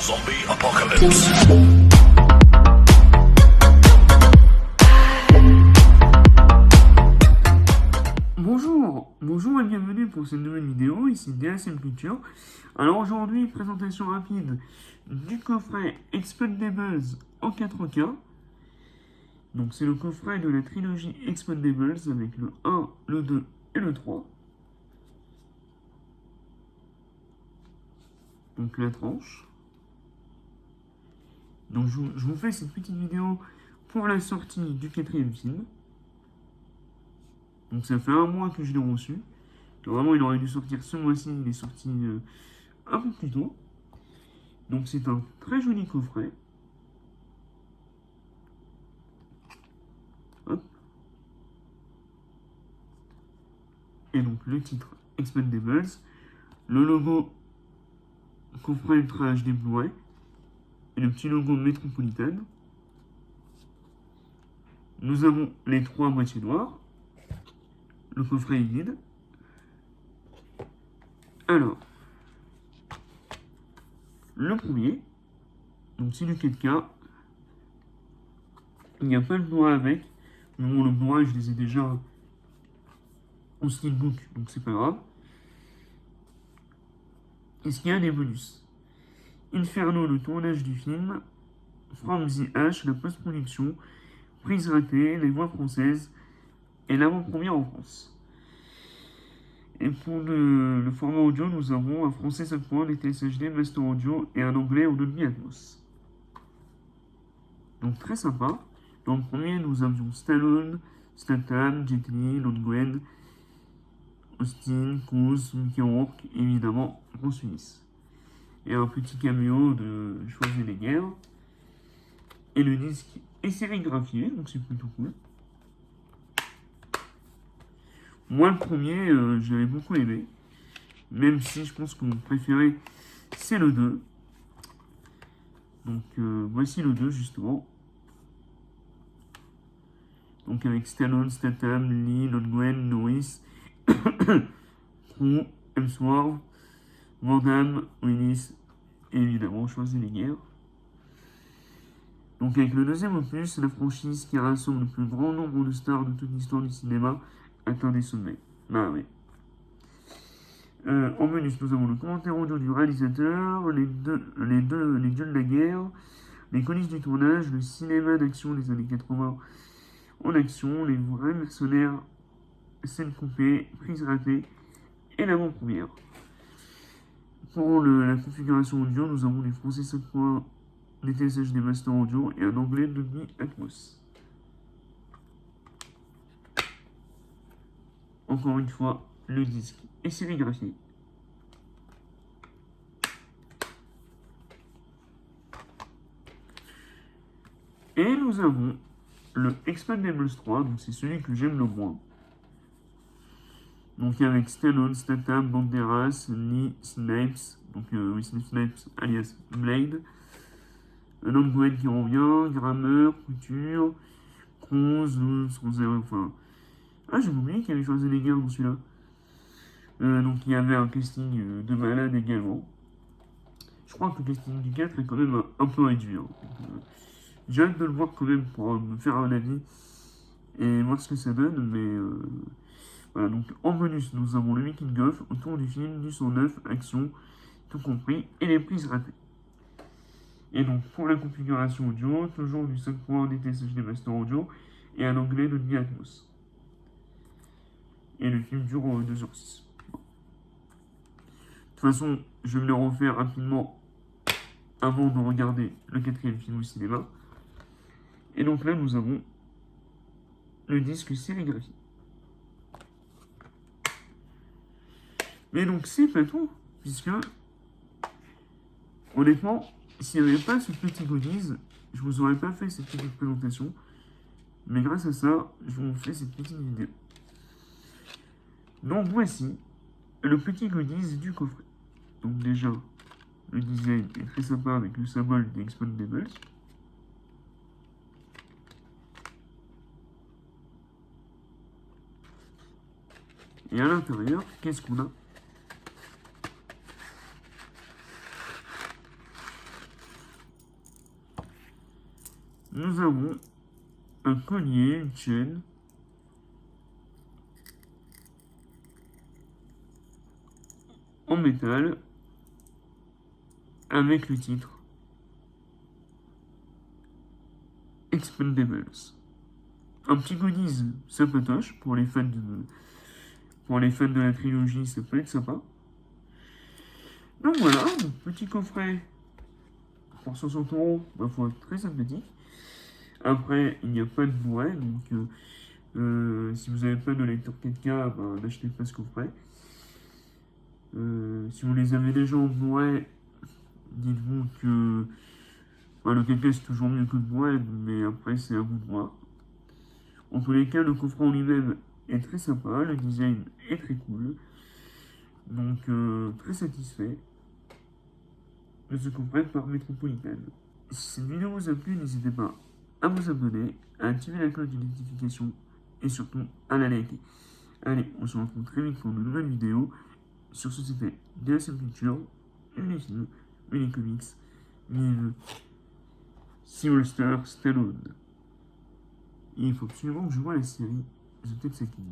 Zombie Apocalypse. Bonjour et bienvenue pour cette nouvelle vidéo, ici DSM Culture. Alors aujourd'hui, présentation rapide du coffret Expendables en 4K. Donc c'est le coffret de la trilogie Expendables avec le 1, le 2 et le 3. Donc la tranche. Donc je vous fais cette petite vidéo pour la sortie du 4e film. Donc ça fait un mois que je l'ai reçu. Normalement il aurait dû sortir ce mois-ci, il est sorti un peu plus tôt. Donc c'est un très joli coffret. Hop. Et donc le titre Expendables, le logo coffret Ultra HD Blu-ray et le petit logo Metropolitan. Nous avons les 3 boîtiers noirs. Le coffret est vide. Alors, le premier, donc c'est du 4K. Il n'y a pas le Blu-ray avec. Mais bon, le Blu-ray, je les ai déjà au steelbook, donc c'est pas grave. Est-ce qu'il y a des bonus? Inferno, le tournage du film. From the H, la post-production. Prise ratée, les voix françaises. Et l'avant-première en France. Et pour le format audio, nous avons un français 5.1, des TSHD, Master Audio et un anglais en Dolby Atmos. Donc très sympa. Dans le premier, nous avions Stallone, Statham, Jet Li, Lundgren, Austin, Cruise, Mickey Rourke, et évidemment Bruce Willis. Et un petit caméo de Schwarzenegger. Et le disque est sérigraphié, donc c'est plutôt cool. Moi, le premier, j'avais beaucoup aimé. Même si je pense que mon préféré, c'est le 2. Donc, voici le 2, justement. Donc, avec Stallone, Statham, Lee, Lundgren, Norris, Crew, Hemsworth, Van Damme, Willis, et évidemment Schwarzenegger. Donc, avec le deuxième opus, la franchise qui rassemble le plus grand nombre de stars de toute l'histoire du cinéma atteint des sommets. Bah oui. En bonus, nous avons le commentaire audio du réalisateur, les dieux de la guerre, les coulisses du tournage, le cinéma d'action des années 80 en action, les vrais mercenaires, scènes coupées, prises ratées et l'avant-première. Pour la configuration audio, nous avons des français 5.1, des TSH des Master Audio et un anglais Dolby Atmos. Encore une fois, le disque est sérigraphié. Et nous avons le Expendables 3, donc c'est celui que j'aime le moins. Donc avec Stallone, Statham, Banderas, Lee, Snipes, donc Wesley Snipes alias Blade, Lundgren qui revient, Grammer, Couture, Cruise, enfin... Ah, j'ai oublié qu'il y avait Schwarzenegger dans celui-là. Donc il y avait un casting de malade également. Je crois que le casting du 4 est quand même un peu réduit. Hein. J'ai hâte de le voir quand même pour me faire un avis et voir ce que ça donne. Mais voilà, donc en bonus, nous avons le making of autour du film, du 109, action, tout compris, et les prises ratées. Et donc pour la configuration audio, toujours du 5.1 DTSHD Master Audio et un anglais de Dolby Atmos. Et le film dure 2h06. De toute façon, je vais me le refaire rapidement avant de regarder le 4e film au cinéma. Et donc là, nous avons le disque sérigraphié. Mais donc, c'est pas tout, puisque, honnêtement, s'il n'y avait pas ce petit goodies, je vous aurais pas fait cette petite présentation. Mais grâce à ça, je vous fais cette petite vidéo. Donc voici le petit goodies du coffret. Donc déjà, le design est très sympa avec le symbole des Expendables. Et à l'intérieur, qu'est-ce qu'on a? nous avons un collier, une chaîne, en métal, avec le titre Expendables. Un petit goodies sympatoche pour les fans de la trilogie, ça peut être sympa. Donc voilà, petit coffret pour 60 €, ma foi, très sympathique. Après, il n'y a pas de Blu-ray, donc si vous n'avez pas de lecteur 4K, ben, n'achetez pas ce coffret. Si vous les avez déjà en Blu-ray, dites-vous que le 4K c'est toujours mieux que le Blu-ray, mais après c'est à vous de voir. En tous les cas, le coffret en lui-même est très sympa, le design est très cool, donc très satisfait de ce coffret par Metropolitan. Si cette vidéo vous a plu, n'hésitez pas à vous abonner, à activer la cloche de notification et surtout à la liker. Allez, on se retrouve très vite pour de nouvelles vidéos. Sur ce, c'était DSM Culture, les films, les comics, vive Sylvester Stallone. Et il faut absolument que je vois la série The Texas King.